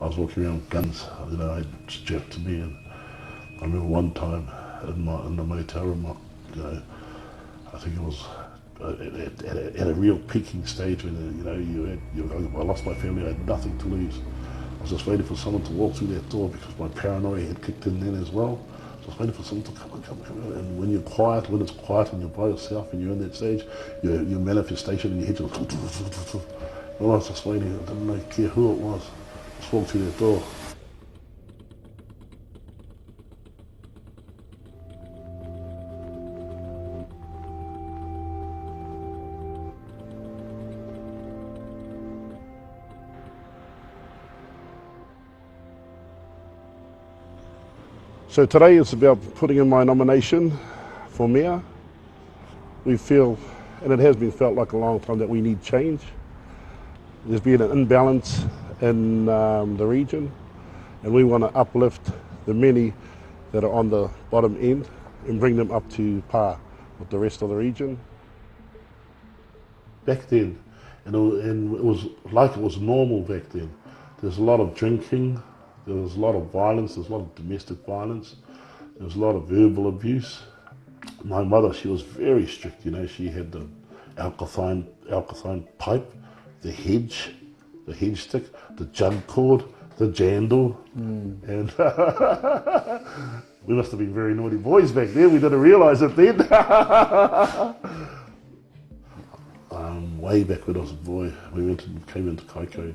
I was walking around with guns, you know, I strapped to me, and I remember one time in the motel room, you know, I think it was at a real peaking stage when, I lost my family, I had nothing to lose. I was just waiting for someone to walk through that door because my paranoia had kicked in then as well. Just waiting for someone to come on. And when you're quiet, when it's quiet and you're by yourself and you're in that stage, your manifestation in your head just... And I was just waiting, I didn't care who it was. Just walked through that door. So today it's about putting in my nomination for mayor. We feel, and it has been felt like a long time, that we need change. There's been an imbalance in the region, and we want to uplift the many that are on the bottom end and bring them up to par with the rest of the region. Back then, and it was like it was normal back then. There's a lot of drinking, there was a lot of violence, there's a lot of domestic violence, there was a lot of verbal abuse. My mother, she was very strict, you know, she had the alkathine pipe, the hedge stick, the jug cord, the jandal, and we must have been very naughty boys back then, we didn't realise it then. Way back when I was a boy, we came into Kaiko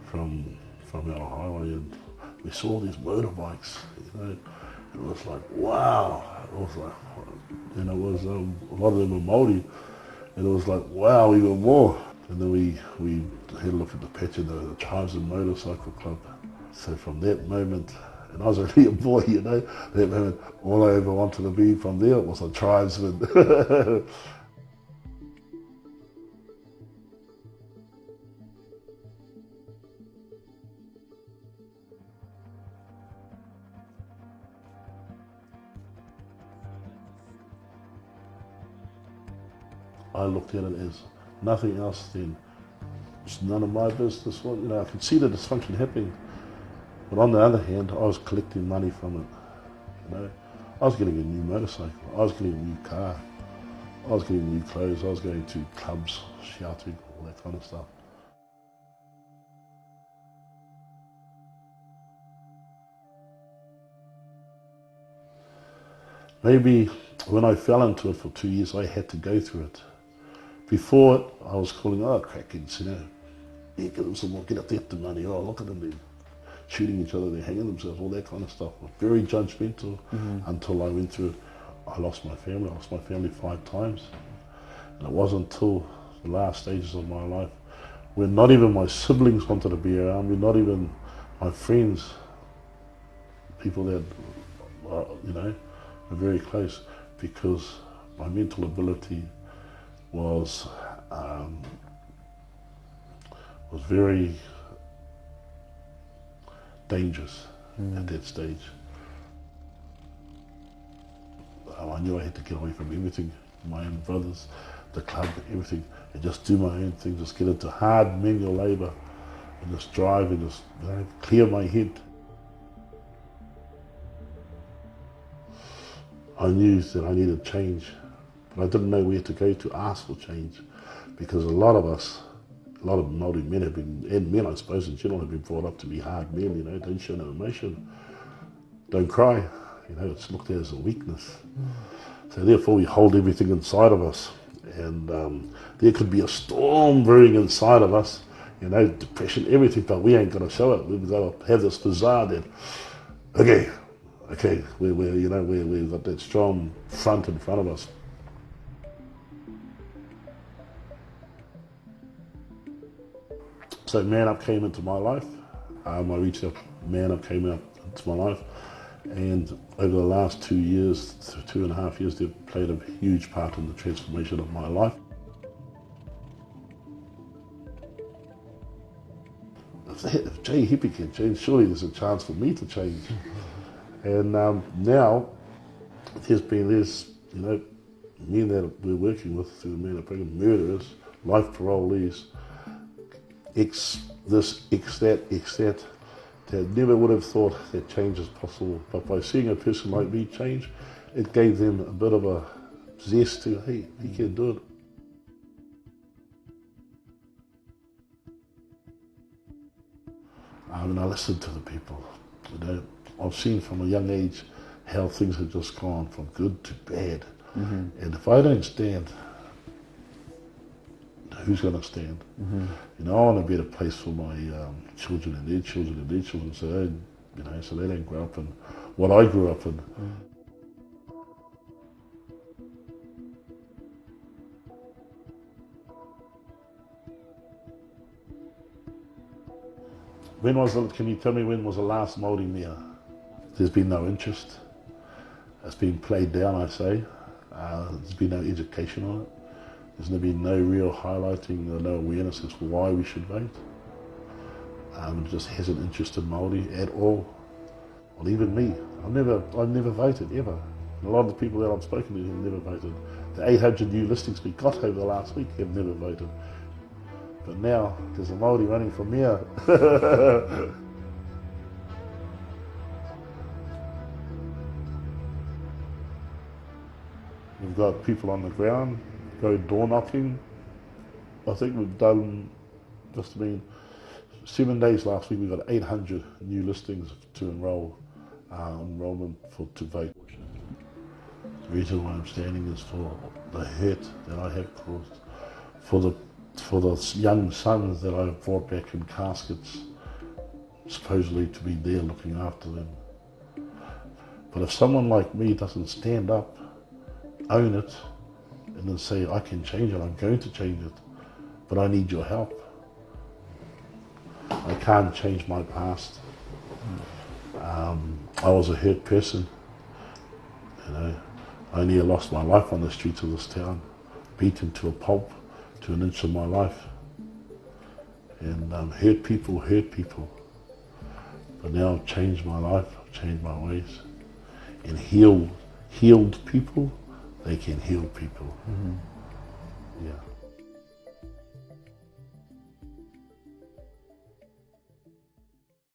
from our highway, and we saw these motorbikes, you know. It was like, wow. It was like, and it was a lot of them were Māori, and it was like, wow, even more. And then we had a look at the picture, the Tribes and Motorcycle Club. So from that moment, and I was only a boy, you know, that moment, all I ever wanted to be from there was a tribesman. I looked at it as nothing else than it's none of my business. Well, you know, I could see the dysfunction happening, but on the other hand, I was collecting money from it. You know, I was getting a new motorcycle, I was getting a new car, I was getting new clothes, I was going to clubs, shouting, all that kind of stuff. Maybe when I fell into it for 2 years, I had to go through it. Before it, I was calling, crackheads, you know. Yeah, get up there the money, look at them, they're shooting each other, they're hanging themselves, all that kind of stuff. Very judgmental until I went through it. I lost my family 5 times. And it wasn't until the last stages of my life when not even my siblings wanted to be around me, not even my friends, people that, you know, were very close, because my mental ability was very dangerous at that stage. I knew I had to get away from everything, my own brothers, the club, everything, and just do my own thing, just get into hard manual labour and just drive and just, you know, clear my head. I knew that I needed change, but I didn't know where to go to ask for change, because a lot of Māori men have been, and men I suppose in general, have been brought up to be hard men, you know, don't show no emotion, don't cry, you know, it's looked at as a weakness. So therefore we hold everything inside of us, and there could be a storm brewing inside of us, you know, depression, everything, but we ain't gonna show it. We've got to have this facade that, okay, we've got that strong front in front of us. So Man Up came into my life. I reached out, Man Up came out into my life, and over the last 2 years, 2.5 years, they've played a huge part in the transformation of my life. If Jay Hepi can change, surely there's a chance for me to change. And now there's you know, men that we're working with through the Man Up program, murderers, life parolees, X this, X that, They never would have thought that change is possible, but by seeing a person like me change, it gave them a bit of a zest to, hey, you can do it. And I listen to the people. You know, I've seen from a young age how things have just gone from good to bad. And if I don't stand, who's going to stand? You know, I want a better place for my children and their children and their children, so they, you know, so they don't grow up in what I grew up in. Can you tell me when was the last Māori mayor? There's been no interest. It's been played down, I say. There's been no education on it. There's been no real highlighting or no awareness as to why we should vote. It just hasn't interested Māori at all. Well, even me, I've never voted ever. A lot of the people that I've spoken to have never voted. The 800 new listings we got over the last week have never voted. But now there's a Māori running for mayor. We've got people on the ground, go door knocking. I think we've done, just I mean, 7 days last week we got 800 new listings to enrol, enrolment to vote. The reason why I'm standing is for the hurt that I have caused, for the young sons that I've brought back in caskets, supposedly to be there looking after them. But if someone like me doesn't stand up, own it, and then say, I can change it, I'm going to change it, but I need your help. I can't change my past. I was a hurt person. You know, I nearly lost my life on the streets of this town, beaten to a pulp, to an inch of my life. And hurt people. But now I've changed my life, I've changed my ways. And healed people, they can heal people. Yeah.